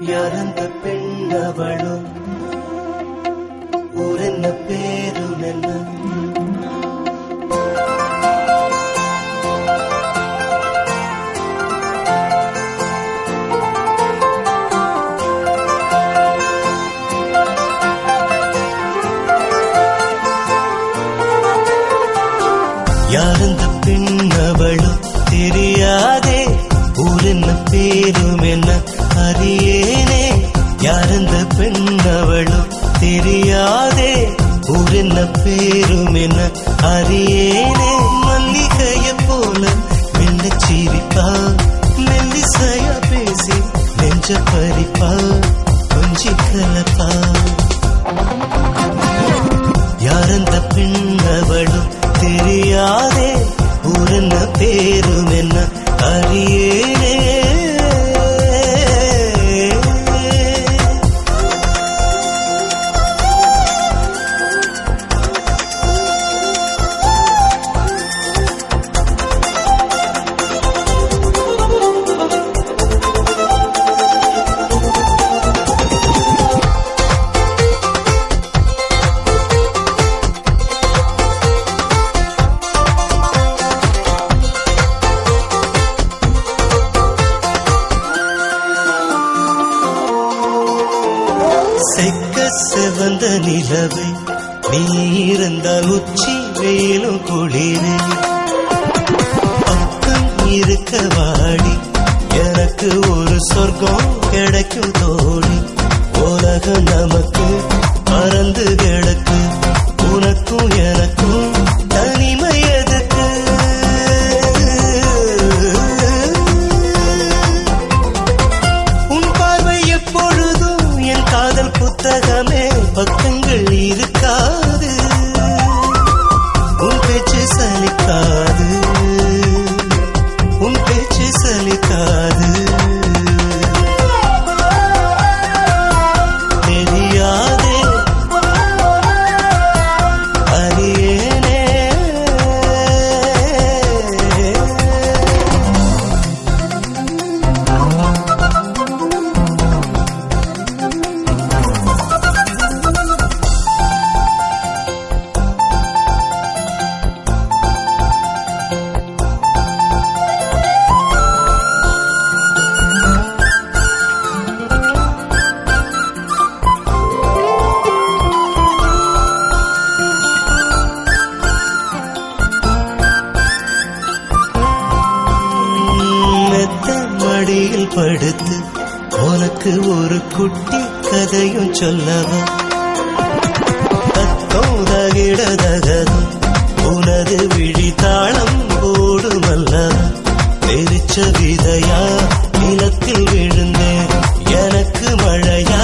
யாரந்த பெண் அவளோ ஊரென்ன பேரும் என்ன யாரந்த பெண் அவளோ தெரியாதே ஊரென்ன பேரும் என்ன அறியேனே யாரந்த பெண் அவளோ தெரியாதே ஊரென்ன பேரும் என்ன அறியேனே மல்லிகைய போல மெல்ல சிரிப்பா மெல்லிசையா பேசி நெஞ்ச பறிப்பா கொஞ்சி கலப்பா யாரந்த பெண் அவளோ தெரியாதே ஊரென்ன பேரும் என்ன அறியேனே செக்க செவந்த நிலவை நீ இருந்தால் உச்சி வெயிலும் குளிரே பக்கம் இருக்க வாடி எனக்கு ஒரு சொர்க்கம் கிடைக்கும் தோழி உலகம் நமக்கு பறந்து கிடக்கு உனக்கும் எனக்கும் தனிமை எதுக்கு உன் பார்வை எப்பொழுதும் என் காதல் புத்தகமே பக்கங்கள் இருக்காது உன் பேச்சு சலிக்காது உன் பேச்சு சலிக்காது தெரியாதே அறியேனே மடியில் படுத்து உனக்கு ஒரு குட்டி கதையும் சொல்லவா தத்தோதகிடதகதும் உனது விழி தாளம் போடுமல்லவா தெரிச்ச விதையா நிலத்தில் விழுந்தேன் எனக்கு மழையா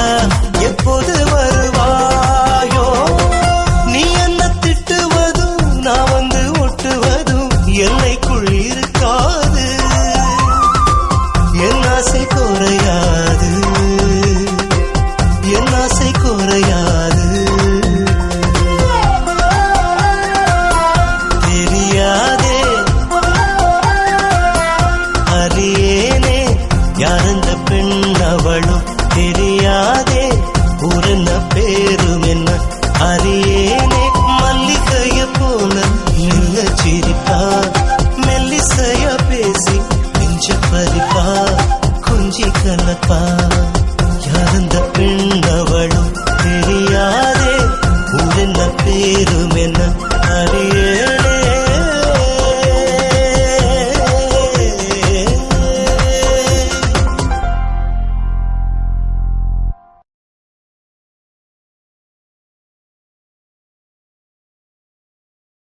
எப்போது வருவாயோ நீ என்ன திட்டுவதும் நான் வந்து ஒட்டுவதும் எல்லைக்குள் இருக்காது என் ஆசை குறையாது என் ஆசை குறையாது தெரியாதே அறியேனே யாரந்த பெண் அவளோ தெரியாதே ஊரென்ன பேரும் என்ன அறியேனே மல்லிகைய போல மெல்ல சிரிப்பா மெல்லிசையா பேசி நெஞ்ச பறிப்பா கொஞ்சி கலப்பா யாரந்த பெண்